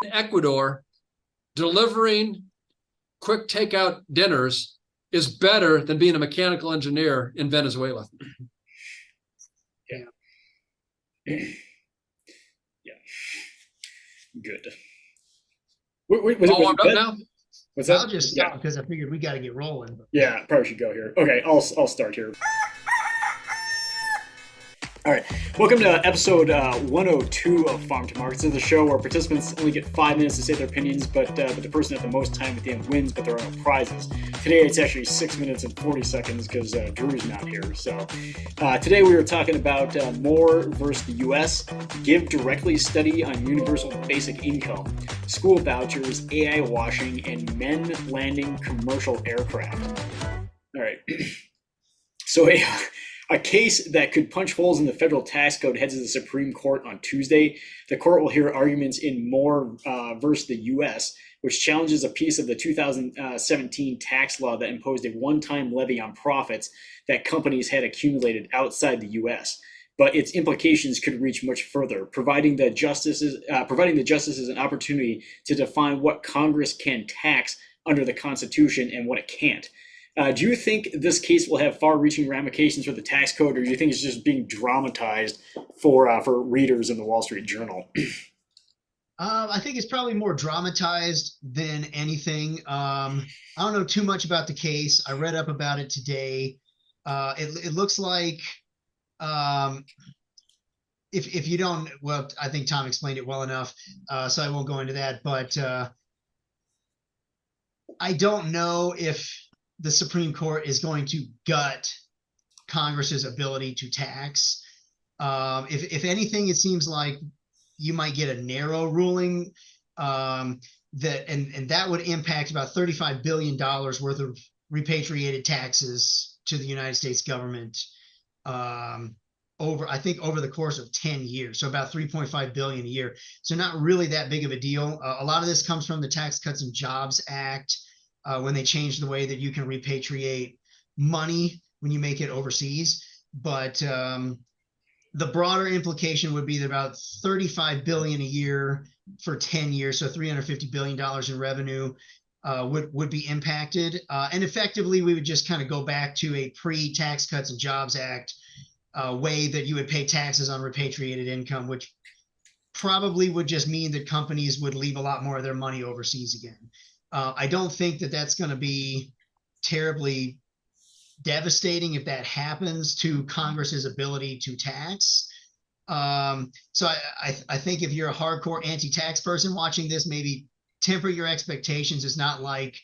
Ecuador delivering quick takeout dinners is better than being a mechanical engineer in Venezuela. Yeah. Yeah. Good. Was All warmed it up good? now? What's I'll that? just Yeah. stop because I figured we got to get rolling. Yeah, probably should go here. Okay, I'll start here. All right, welcome to episode 102 of Farm to Market. This is the show where participants only get 5 minutes to say their opinions, but the person at the most time at the end wins, but there are no prizes. Today it's actually 6 minutes and 40 seconds because Drew's not here. So today we were talking about Moore versus the U.S., GiveDirectly study on universal basic income, school vouchers, AI washing, and men landing commercial aircraft. All right. So a case that could punch holes in the federal tax code heads to the Supreme Court on Tuesday. The court will hear arguments in Moore versus the U.S., which challenges a piece of the 2017 tax law that imposed a one-time levy on profits that companies had accumulated outside the U.S. But its implications could reach much further, providing the justices an opportunity to define what Congress can tax under the Constitution and what it can't. Do you think this case will have far-reaching ramifications for the tax code, or do you think it's just being dramatized for readers in the Wall Street Journal? I think it's probably more dramatized than anything. I don't know too much about the case. I read up about it today. It looks like if you don't, well, I think Tom explained it well enough, so I won't go into that. But I don't know if the Supreme Court is going to gut Congress's ability to tax. If anything, it seems like you might get a narrow ruling that would impact about $35 billion worth of repatriated taxes to the United States government over the course of 10 years. So about 3.5 billion a year. So not really that big of a deal. A lot of this comes from the Tax Cuts and Jobs Act. When they changed the way that you can repatriate money when you make it overseas. But the broader implication would be that about 35 billion a year for 10 years, so $350 billion in revenue would be impacted. And effectively, we would just kind of go back to a pre-Tax Cuts and Jobs Act way that you would pay taxes on repatriated income, which probably would just mean that companies would leave a lot more of their money overseas again. I don't think that that's going to be terribly devastating if that happens to Congress's ability to tax. So I think if you're a hardcore anti-tax person watching this, maybe temper your expectations. It's not like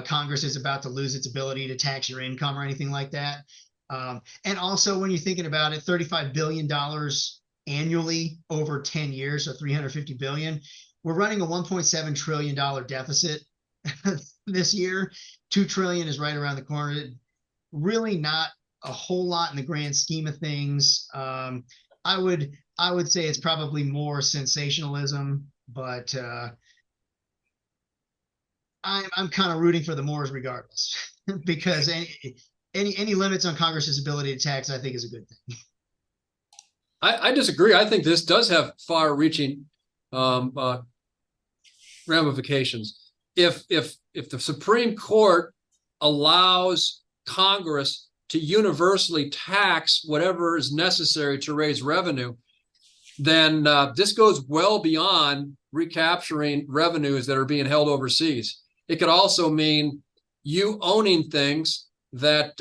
Congress is about to lose its ability to tax your income or anything like that. And also, when you're thinking about it, $35 billion annually over 10 years, so $350 billion. We're running a $1.7 trillion deficit this year. $2 trillion is right around the corner. Really not a whole lot in the grand scheme of things. I would say it's probably more sensationalism, but I'm kind of rooting for the Moors regardless, because any limits on Congress's ability to tax, I think, is a good thing. I disagree. I think this does have far-reaching ramifications. If the Supreme Court allows Congress to universally tax whatever is necessary to raise revenue, then this goes well beyond recapturing revenues that are being held overseas. It could also mean you owning things that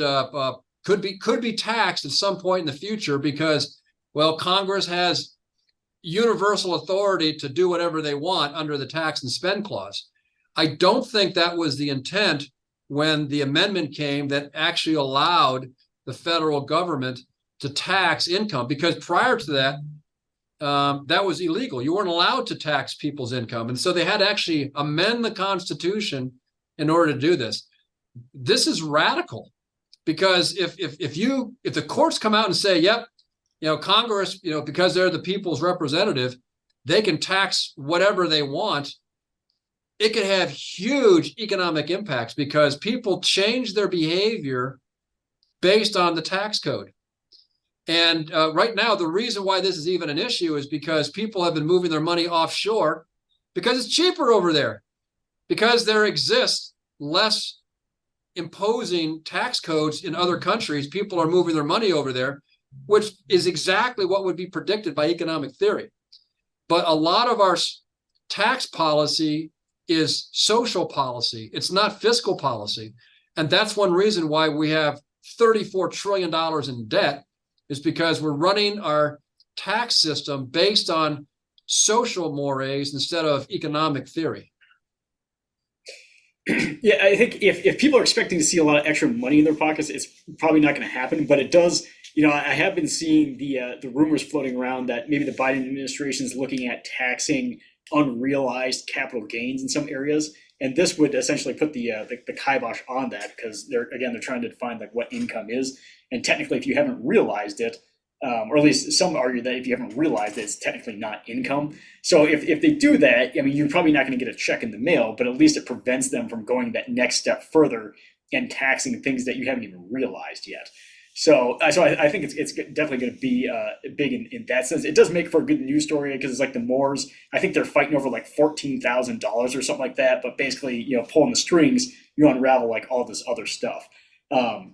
could be taxed at some point in the future because, well, Congress has universal authority to do whatever they want under the tax and spend clause. I don't think that was the intent when the amendment came that actually allowed the federal government to tax income, because prior to that, that was illegal. You weren't allowed to tax people's income. And so they had to actually amend the Constitution in order to do this. This is radical, because if the courts come out and say, yep, Congress, because they're the people's representative, they can tax whatever they want, it could have huge economic impacts because people change their behavior based on the tax code. And right now, the reason why this is even an issue is because people have been moving their money offshore Because it's cheaper over there. Because there exists less imposing tax codes in other countries. People are moving their money over there, which is exactly what would be predicted by economic theory. But a lot of our tax policy is social policy. It's not fiscal policy. And that's one reason why we have $34 trillion in debt, is because we're running our tax system based on social mores instead of economic theory. Yeah, I think if people are expecting to see a lot of extra money in their pockets, it's probably not going to happen. But it does, I have been seeing the rumors floating around that maybe the Biden administration is looking at taxing unrealized capital gains in some areas, and this would essentially put the kibosh on that, because they're trying to define like what income is, and technically, if you haven't realized it, or at least some argue that if you haven't realized it, it's technically not income. So if they do that, I mean, you're probably not going to get a check in the mail, but at least it prevents them from going that next step further and taxing things that you haven't even realized yet. So I think it's definitely going to be big in that sense. It does make for a good news story, because it's like the Moors. I think they're fighting over like $14,000 or something like that. But basically, pulling the strings, you unravel like all this other stuff. Certainly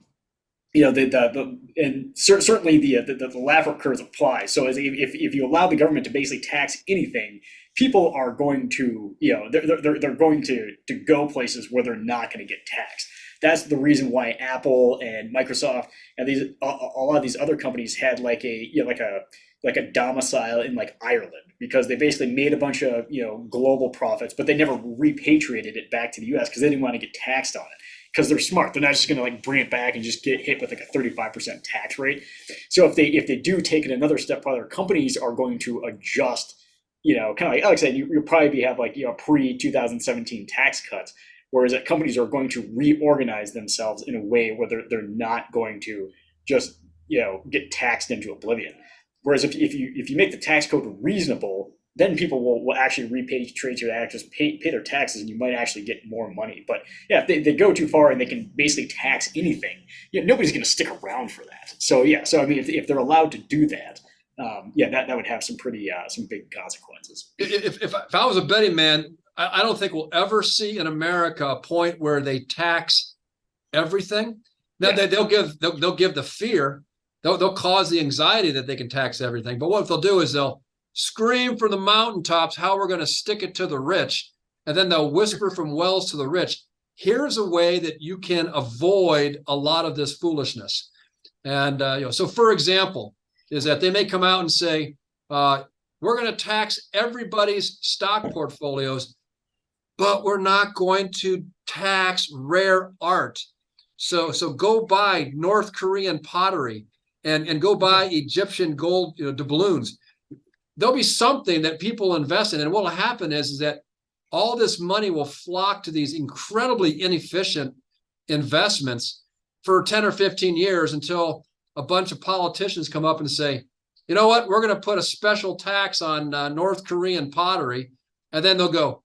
the Laffer curves apply. So if you allow the government to basically tax anything, people are going to, they're going to go places where they're not going to get taxed. That's the reason why Apple and Microsoft and a lot of these other companies had like a domicile in like Ireland, because they basically made a bunch of global profits, but they never repatriated it back to the U.S. because they didn't want to get taxed on it. Because they're smart, they're not just going to like bring it back and just get hit with like a 35% tax rate. So if they do take it another step further, companies are going to adjust. Kind of like Alex said, you'll probably have like pre-2017 tax cuts. Whereas that companies are going to reorganize themselves in a way where they're not going to just get taxed into oblivion. Whereas if you make the tax code reasonable, then people will actually repatriate your taxes, pay their taxes, and you might actually get more money. But yeah, if they go too far and they can basically tax anything, nobody's going to stick around for that. So I mean, if they're allowed to do that, that would have some big consequences. If I was a betting man, I don't think we'll ever see in America a point where they tax everything. Now they'll give the fear, they'll cause the anxiety that they can tax everything. But what they'll do is they'll scream from the mountaintops how we're going to stick it to the rich, and then they'll whisper from wells to the rich. Here's a way that you can avoid a lot of this foolishness. And so for example, is that they may come out and say, we're going to tax everybody's stock portfolios, but we're not going to tax rare art. So go buy North Korean pottery and go buy Egyptian gold doubloons. There'll be something that people invest in, and what will happen is that all this money will flock to these incredibly inefficient investments for 10 or 15 years until a bunch of politicians come up and say, you know what, we're going to put a special tax on North Korean pottery, and then they'll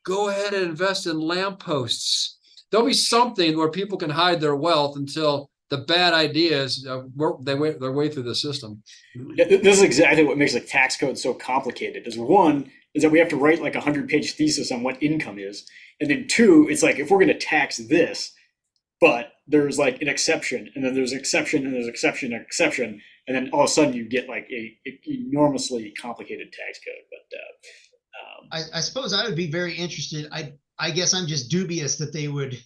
go ahead and invest in lampposts. There'll be something where people can hide their wealth until the bad ideas work their way through the system. This is exactly what makes the tax code so complicated. One is that we have to write like a 100-page thesis on what income is, and then two, it's like if we're going to tax this, but there's like an exception, and then there's an exception, and there's exception, and exception, and then all of a sudden you get like a enormously complicated tax code. But I suppose I would be very interested. I guess I'm just dubious that they would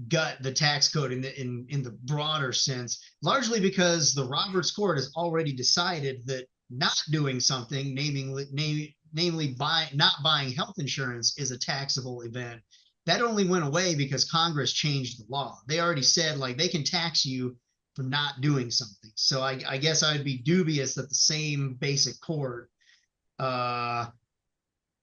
gut the tax code in the broader sense, largely because the Roberts Court has already decided that not doing something, namely not buying health insurance, is a taxable event. That only went away because Congress changed the law. They already said like they can tax you for not doing something. So I guess I'd be dubious that the same basic court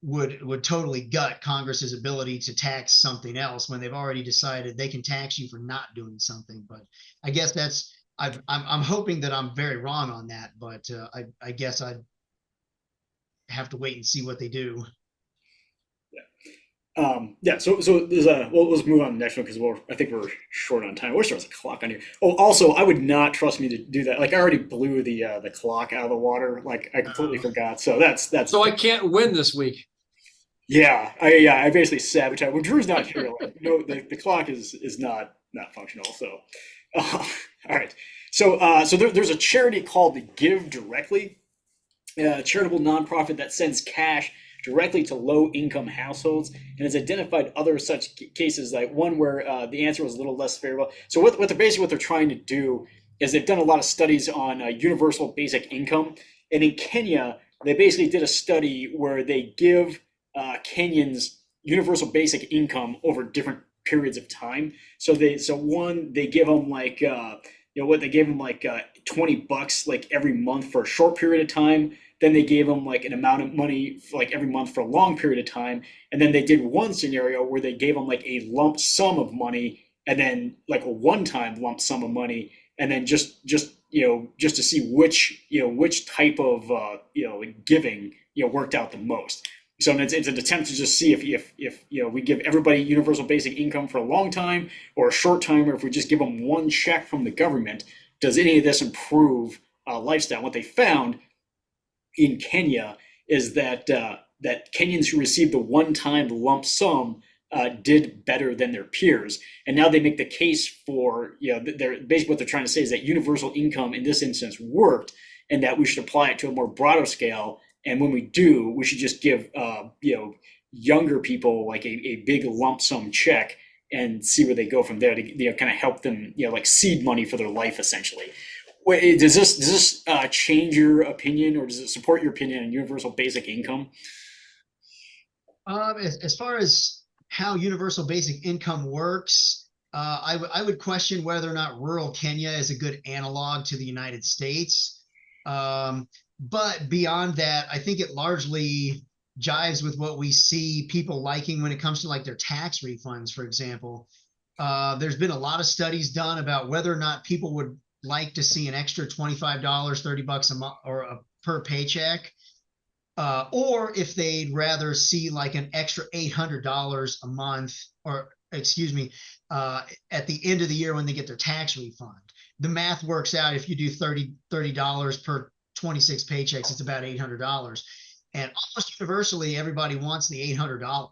would totally gut Congress's ability to tax something else when they've already decided they can tax you for not doing something. But I guess I'm hoping that I'm very wrong on that, but I guess I'd have to wait and see what they do. So there's let's move on to the next one, because I think we're short on time. We're starting a clock on here. Oh, also, I would not trust me to do that. Like I already blew the clock out of the water. Like I completely forgot. So that's. So I can't win this week. Yeah, I basically sabotaged. When Drew's not here, like, no, the clock is not functional. So, all right. So there's a charity called the GiveDirectly, a charitable nonprofit that sends cash directly to low-income households, and has identified other such cases, like one where the answer was a little less favorable. So what they're trying to do is they've done a lot of studies on universal basic income, and in Kenya they basically did a study where they give Kenyans universal basic income over different periods of time. They give them like they gave them like $20 like every month for a short period of time. Then they gave them like an amount of money for, like every month for a long period of time. And then they did one scenario where they gave them like a lump sum of money, and then like a one-time lump sum of money, and then just to see which type of giving worked out the most. So it's an attempt to just see if we give everybody universal basic income for a long time or a short time, or if we just give them one check from the government, does any of this improve lifestyle? What they found in Kenya is that Kenyans who received the one-time lump sum did better than their peers, and now they make the case for they're basically what they're trying to say is that universal income in this instance worked, and that we should apply it to a more broader scale. And when we do, we should just give younger people like a big lump sum check and see where they go from there to kind of help them like seed money for their life essentially. Wait, does this change your opinion, or does it support your opinion on universal basic income? As far as how universal basic income works, I would question whether or not rural Kenya is a good analog to the United States. But beyond that, I think it largely jives with what we see people liking when it comes to like their tax refunds, for example. There's been a lot of studies done about whether or not people would like to see an extra $25, $30 a month or per paycheck, or if they'd rather see like an extra $800 a month, or excuse me, at the end of the year when they get their tax refund. The math works out. If you do $30 per 26 paychecks, it's about $800. And almost universally, everybody wants the $800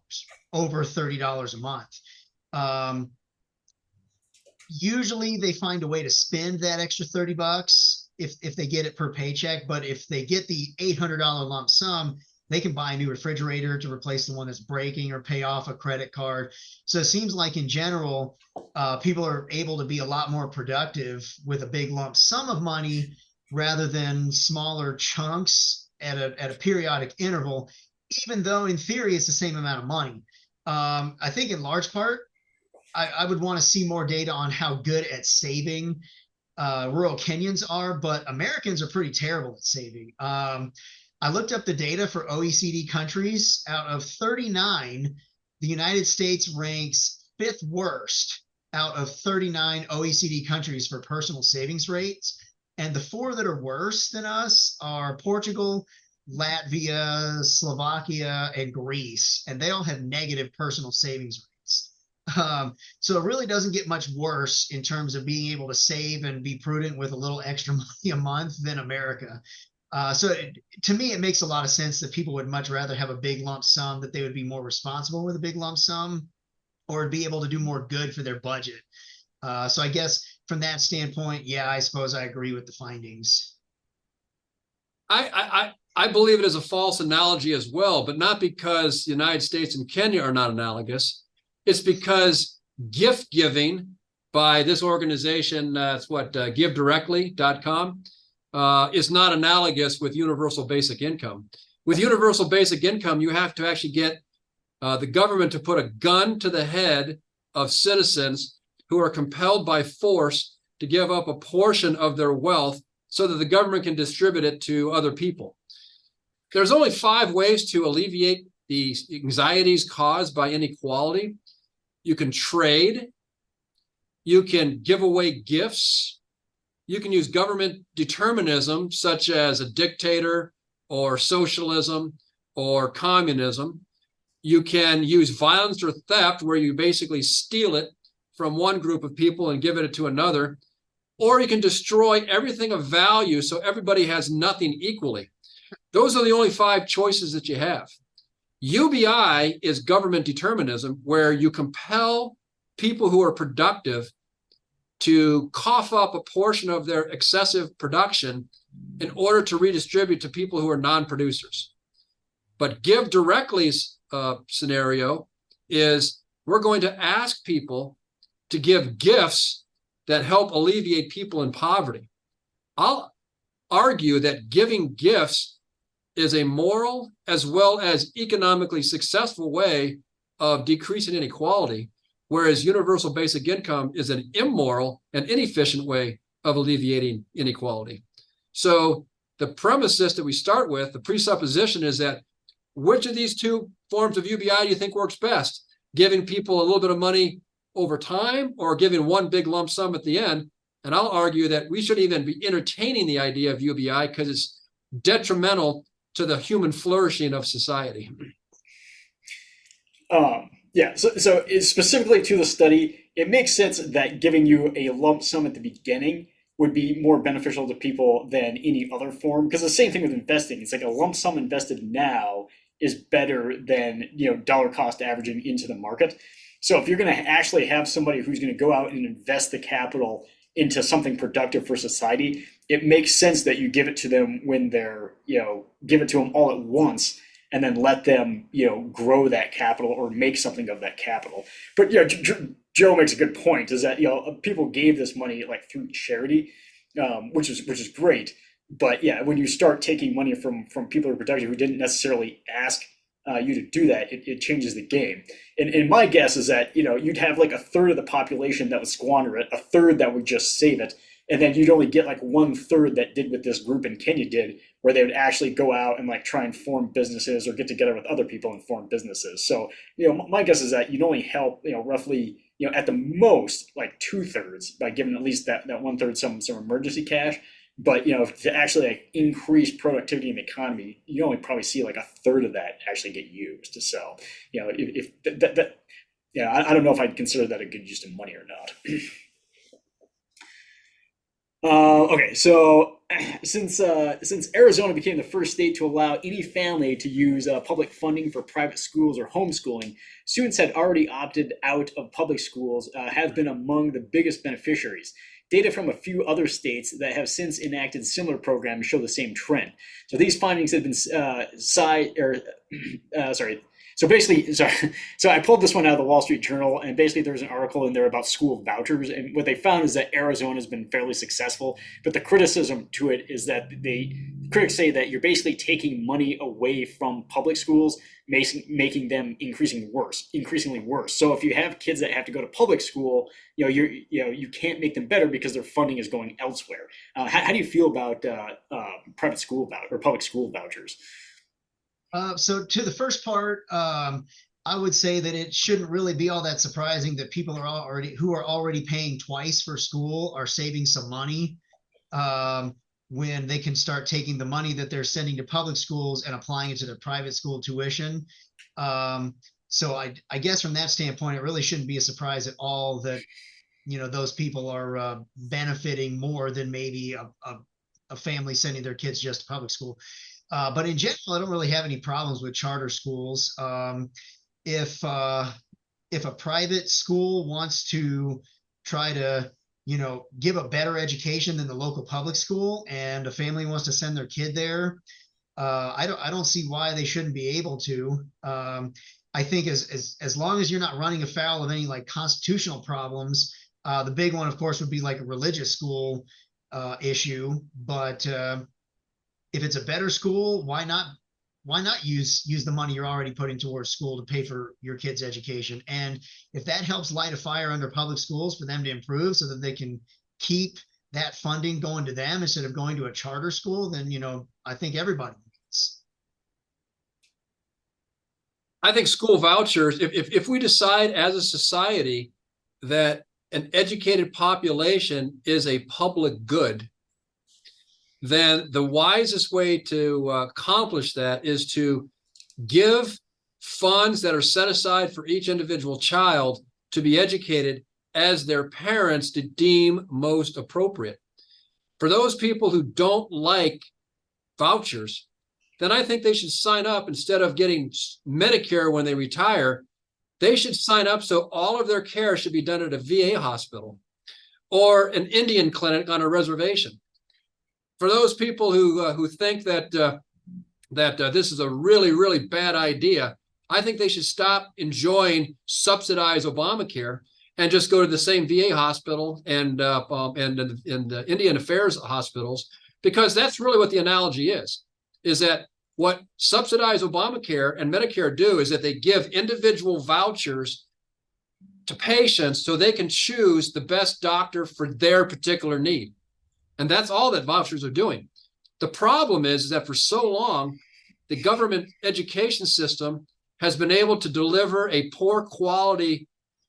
over $30 a month. Usually they find a way to spend that extra $30 if they get it per paycheck. But if they get the $800 lump sum, they can buy a new refrigerator to replace the one that's breaking, or pay off a credit card. So it seems like in general, people are able to be a lot more productive with a big lump sum of money rather than smaller chunks at a periodic interval, even though in theory it's the same amount of money. I think in large part, I would want to see more data on how good at saving rural Kenyans are, but Americans are pretty terrible at saving. I looked up the data for OECD countries. Out of 39, the United States ranks 5th worst out of 39 OECD countries for personal savings rates. And the 4 that are worse than us are Portugal, Latvia, Slovakia, and Greece. And they all have negative personal savings rates. So it really doesn't get much worse in terms of being able to save and be prudent with a little extra money a month than America. To me, it makes a lot of sense that people would much rather have a big lump sum, that they would be more responsible with a big lump sum, or be able to do more good for their budget. So I guess from that standpoint, yeah, I suppose I agree with the findings. I believe it is a false analogy as well, but not because the United States and Kenya are not analogous. It's because gift giving by this organization, it's GiveDirectly.com, is not analogous with universal basic income. With universal basic income, you have to actually get the government to put a gun to the head of citizens who are compelled by force to give up a portion of their wealth so that the government can distribute it to other people. There's only 5 ways to alleviate the anxieties caused by inequality. You can trade, you can give away gifts, you can use government determinism, such as a dictator or socialism or communism. You can use violence or theft, where you basically steal it from one group of people and give it to another. Or you can destroy everything of value so everybody has nothing equally. Those are the only 5 choices that you have. UBI is government determinism, where you compel people who are productive to cough up a portion of their excessive production in order to redistribute to people who are non-producers. But GiveDirectly's scenario is we're going to ask people to give gifts that help alleviate people in poverty. I'll argue that giving gifts is a moral as well as economically successful way of decreasing inequality, whereas universal basic income is an immoral and inefficient way of alleviating inequality. So the premises that we start with, the presupposition is that which of these two forms of UBI do you think works best? Giving people a little bit of money over time or giving one big lump sum at the end? And I'll argue that we shouldn't even be entertaining the idea of UBI because it's detrimental to the human flourishing of society. Yeah, so specifically to the study, it makes sense that giving you a lump sum at the beginning would be more beneficial to people than any other form. Because the same thing with investing, it's like a lump sum invested now is better than dollar cost averaging into the market. So if you're going to actually have somebody who's going to go out and invest the capital into something productive for society, it makes sense that you give it to them when they're give it to them all at once, and then let them grow that capital or make something of that capital. But Joe makes a good point, is that people gave this money like through charity, which is great. But yeah, when you start taking money from people who are productive who didn't necessarily ask you to do that, it changes the game. And my guess is that you'd have like a third of the population that would squander it, a third that would just save it, and then you'd only get like 1/3 that did what this group in Kenya did, where they would actually go out and like try and form businesses or get together with other people and form businesses. So my guess is that you'd only help roughly at the most like 2/3 by giving at least that 1/3 some emergency cash. But to actually like increase productivity in the economy, you only probably see like 1/3 of that actually get used. So if that I don't know if I'd consider that a good use of money or not. Okay, so since Arizona became the first state to allow any family to use public funding for private schools or homeschooling, students had already opted out of public schools have been among the biggest beneficiaries. Data from a few other states that have since enacted similar programs show the same trend. So these findings have been So I pulled this one out of the Wall Street Journal, and basically there was an article in there about school vouchers, and what they found is that Arizona has been fairly successful, but the criticism to it is that critics say that you're basically taking money away from public schools, making them increasingly worse. So if you have kids that have to go to public school, you can't make them better because their funding is going elsewhere. How do you feel about private school or public school vouchers? So to the first part, I would say that it shouldn't really be all that surprising that people are already paying twice for school are saving some money when they can start taking the money that they're sending to public schools and applying it to their private school tuition. So I guess from that standpoint, it really shouldn't be a surprise at all that those people are benefiting more than maybe a family sending their kids just to public school. But in general, I don't really have any problems with charter schools. If a private school wants to try to, give a better education than the local public school, and a family wants to send their kid there, I don't see why they shouldn't be able to. I think as long as you're not running afoul of any like constitutional problems, the big one, of course, would be like a religious school issue. But if it's a better school, why not use the money you're already putting towards school to pay for your kids' education? And if that helps light a fire under public schools for them to improve so that they can keep that funding going to them instead of going to a charter school, then I think everybody wins. I think school vouchers, if we decide as a society that an educated population is a public good, then the wisest way to accomplish that is to give funds that are set aside for each individual child to be educated as their parents deem most appropriate. For those people who don't like vouchers, then I think they should sign up instead of getting Medicare when they retire. They should sign up so all of their care should be done at a VA hospital or an Indian clinic on a reservation. For those people who think that this is a really, really bad idea, I think they should stop enjoying subsidized Obamacare and just go to the same VA hospital and the Indian Affairs hospitals, because that's really what the analogy is that what subsidized Obamacare and Medicare do is that they give individual vouchers to patients so they can choose the best doctor for their particular need. And that's all that vouchers are doing. The problem is that for so long, the government education system has been able to deliver a poor quality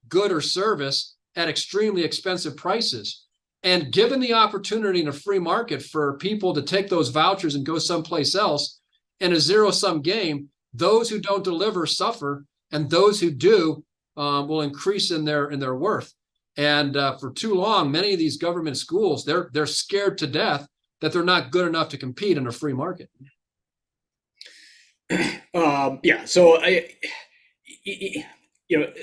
good or service at extremely expensive prices. And given the opportunity in a free market for people to take those vouchers and go someplace else in a zero-sum game, those who don't deliver suffer, and those who do will increase in their worth. And for too long, many of these government schools, they're scared to death that they're not good enough to compete in a free market. Yeah. So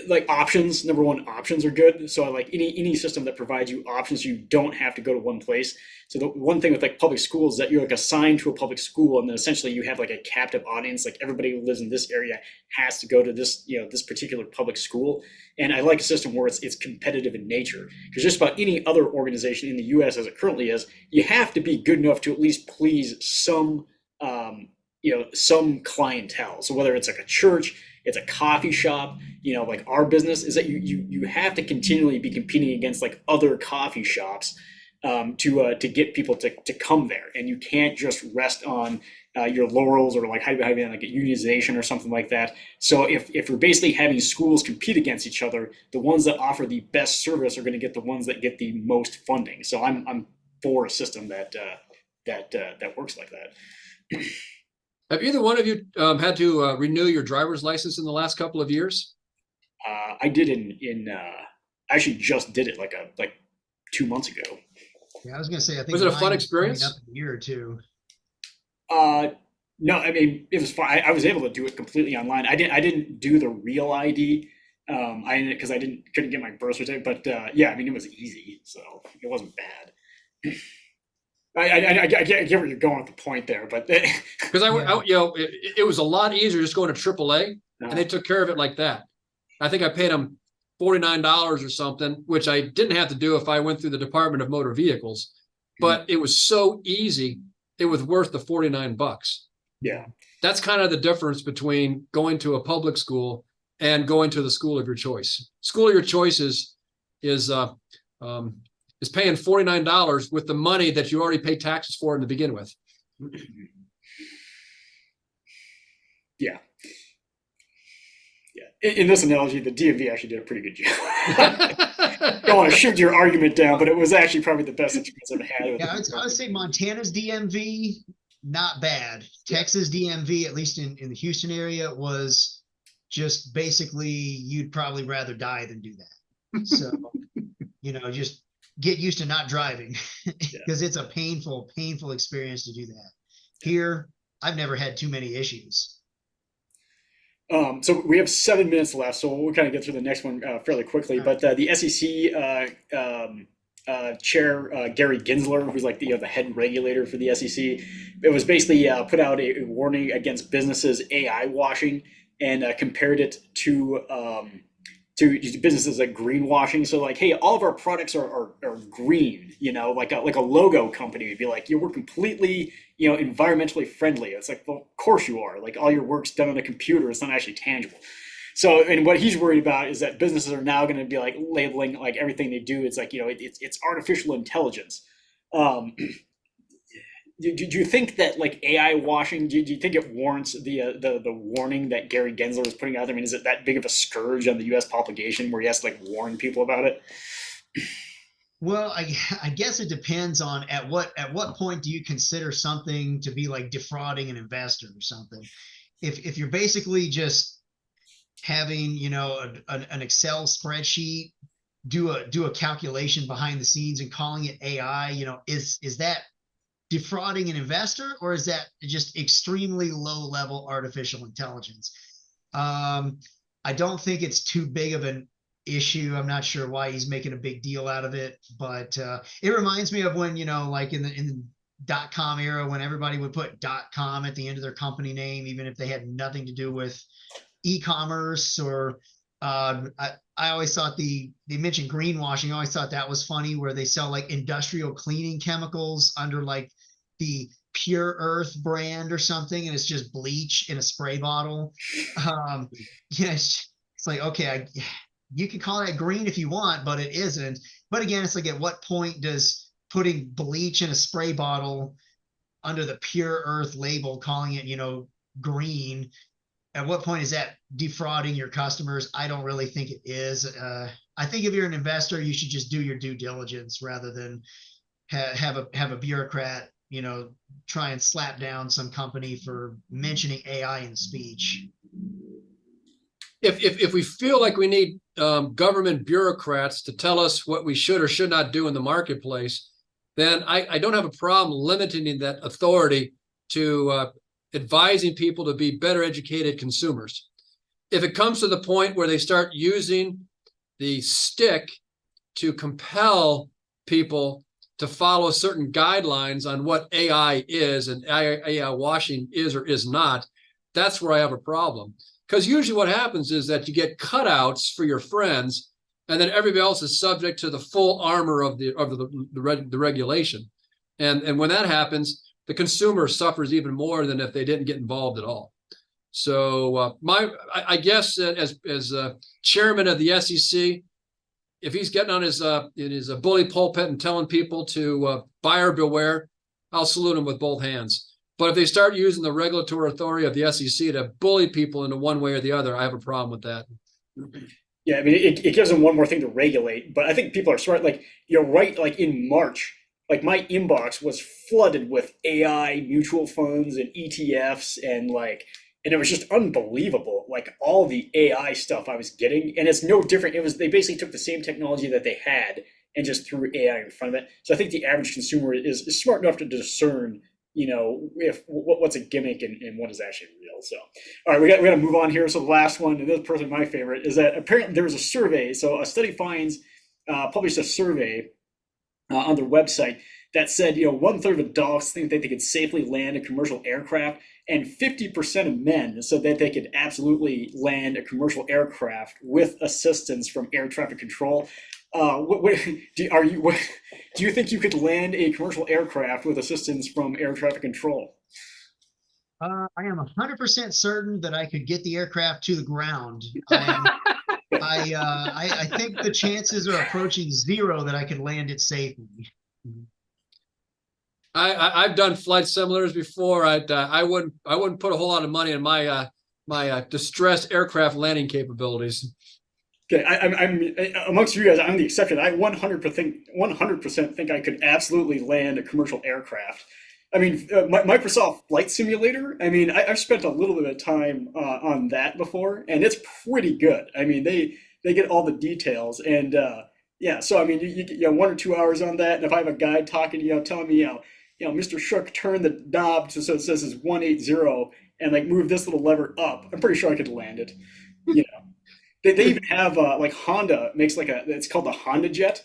like options. Number one, options are good. So I like any system that provides you options. You don't have to go to one place. So the one thing with like public schools is that you're like assigned to a public school, and then essentially you have like a captive audience. Like everybody who lives in this area has to go to this, this particular public school. And I like a system where it's competitive in nature, because just about any other organization in the U.S. as it currently is, you have to be good enough to at least please some clientele. So whether it's like a church, it's a coffee shop, like our business is that you have to continually be competing against like other coffee shops to get people to come there. And you can't just rest on your laurels or like hide behind like a unionization or something like that. So if you're basically having schools compete against each other, the ones that offer the best service are going to get the ones that get the most funding. So I'm for a system that works like that. Have either one of you had to renew your driver's license in the last couple of years? I did I actually just did it like 2 months ago. Yeah, I was gonna say, I think Was it a fun mine experience? coming up in a year or two. No, I mean it was fine. I was able to do it completely online. I didn't do the real ID. Because I couldn't get my birth certificate. But yeah, I mean it was easy, so it wasn't bad. I get where you're going with the point there, but because it was a lot easier just going to AAA, and they took care of it like that. I think I paid them $49 or something, which I didn't have to do if I went through the Department of Motor Vehicles, but it was so easy, it was worth the $49. Yeah, that's kind of the difference between going to a public school and going to the school of your choice. School of your choice is paying $49 with the money that you already pay taxes for to begin with. Yeah. In this analogy, the DMV actually did a pretty good job. Don't want to shoot your argument down, but it was actually probably the best experience I've had. Yeah, I would say Montana's DMV, not bad. Texas DMV, at least in the Houston area, was just basically you'd probably rather die than do that. So, just get used to not driving because it's a painful experience to do that. Here, I've never had too many issues. So we have 7 minutes left, so we'll kind of get through the next one fairly quickly. But the SEC chair, Gary Gensler, who's like the head regulator for the SEC, it was basically put out a warning against businesses AI washing and compared it to businesses like greenwashing. So like, hey, all of our products are green, like a logo company would be like, we're completely, environmentally friendly. It's like, well, of course you are. Like all your work's done on a computer. It's not actually tangible. So, and what he's worried about is that businesses are now going to be like labeling like everything they do. It's like, it's artificial intelligence. Do you think that like AI washing? Do you think it warrants the warning that Gary Gensler is putting out there? I mean, is it that big of a scourge on the U.S. population where he has to like warn people about it? Well, I guess it depends on at what point do you consider something to be like defrauding an investor or something. If you're basically just having an Excel spreadsheet do a calculation behind the scenes and calling it AI, is that defrauding an investor, or is that just extremely low level artificial intelligence? I don't think it's too big of an issue. I'm not sure why he's making a big deal out of it, but it reminds me of when, like in the .com era, when everybody would put .com at the end of their company name, even if they had nothing to do with e-commerce. Or I always thought they mentioned greenwashing. I always thought that was funny, where they sell like industrial cleaning chemicals under like the Pure Earth brand or something, and it's just bleach in a spray bottle. It's like, okay, you can call that green if you want, but it isn't. But again, it's like, at what point does putting bleach in a spray bottle under the Pure Earth label, calling it, green, at what point is that defrauding your customers? I don't really think it is. I think if you're an investor, you should just do your due diligence rather than have a bureaucrat, try and slap down some company for mentioning AI in speech. If we feel like we need government bureaucrats to tell us what we should or should not do in the marketplace, then I don't have a problem limiting that authority to advising people to be better educated consumers. If it comes to the point where they start using the stick to compel people to follow certain guidelines on what AI is and AI washing is or is not, that's where I have a problem. Because usually what happens is that you get cutouts for your friends, and then everybody else is subject to the full armor of the regulation. And when that happens, the consumer suffers even more than if they didn't get involved at all. So I guess as chairman of the SEC, if he's getting on his in his bully pulpit and telling people to buyer beware, I'll salute him with both hands. But if they start using the regulatory authority of the SEC to bully people into one way or the other, I have a problem with that. Yeah, I mean, it gives them one more thing to regulate, but I think people are smart. Like, you're right, like in March, like my inbox was flooded with AI mutual funds and ETFs, and it was just unbelievable. Like all the AI stuff I was getting, and it's no different. They basically took the same technology that they had and just threw AI in front of it. So I think the average consumer is smart enough to discern, if what's a gimmick and what is actually real. So, all right, we got to move on here. So the last one, and this is personally my favorite, is that apparently there was a survey. So a study published a survey on their website that said, 1/3 of adults think that they could safely land a commercial aircraft, and 50% of men said that they could absolutely land a commercial aircraft with assistance from air traffic control. Do you think you could land a commercial aircraft with assistance from air traffic control? I am 100% certain that I could get the aircraft to the ground. I think the chances are approaching zero that I could land it safely. I've done flight simulators before. I wouldn't put a whole lot of money in my distressed aircraft landing capabilities. Okay, I'm amongst you guys. I'm the exception. I 100% think I could absolutely land a commercial aircraft. I mean, Microsoft Flight Simulator. I mean, I've spent a little bit of time on that before, and it's pretty good. I mean, they get all the details, and yeah. So I mean, you get 1 or 2 hours on that, and if I have a guide talking, telling me, Mr. Shook, turn the knob so it says it's 180, and move this little lever up, I'm pretty sure I could land it. They even have Honda makes it's called the Honda Jet,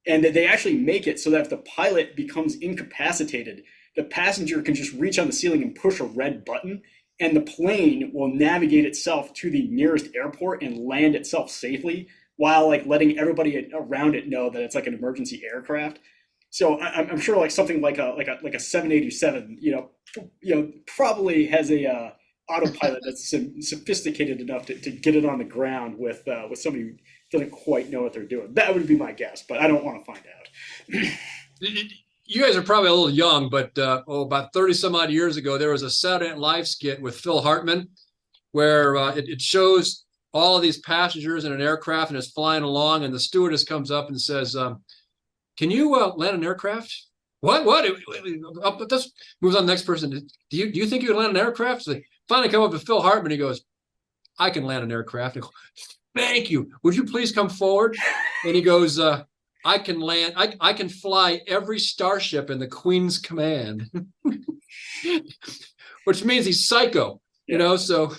and they actually make it so that if the pilot becomes incapacitated, the passenger can just reach on the ceiling and push a red button, and the plane will navigate itself to the nearest airport and land itself safely, while letting everybody around it know that it's an emergency aircraft. So I'm sure something like a 787, probably has a autopilot that's sophisticated enough to get it on the ground with somebody who doesn't quite know what they're doing. That would be my guess, but I don't want to find out. You guys are probably a little young, but about 30 some odd years ago, there was a Saturday Night Live skit with Phil Hartman where it shows all of these passengers in an aircraft and it's flying along, and the stewardess comes up and says, can you land an aircraft? What? This moves on to the next person. Do you think you can land an aircraft? So they finally come up to Phil Hartman. He goes, I can land an aircraft. Go, thank you. Would you please come forward? And he goes, I can land, I can fly every starship in the Queen's command, which means he's psycho, you know, so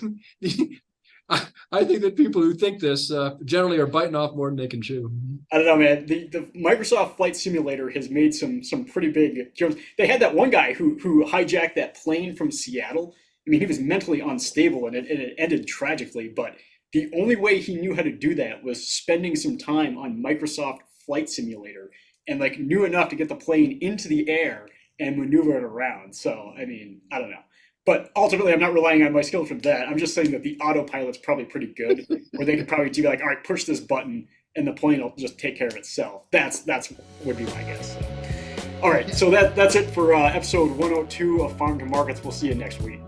I think that people who think this generally are biting off more than they can chew. I don't know, man. The Microsoft Flight Simulator has made some pretty big jumps. They had that one guy who hijacked that plane from Seattle. I mean, he was mentally unstable, and it ended tragically. But the only way he knew how to do that was spending some time on Microsoft Flight Simulator, and like knew enough to get the plane into the air and maneuver it around. So, I mean, I don't know. But ultimately, I'm not relying on my skill from that. I'm just saying that the autopilot's probably pretty good, where they could probably be like, all right, push this button, and the plane will just take care of itself. That's would be my guess. So. All right, so that's it for episode 102 of Farm to Markets. We'll see you next week.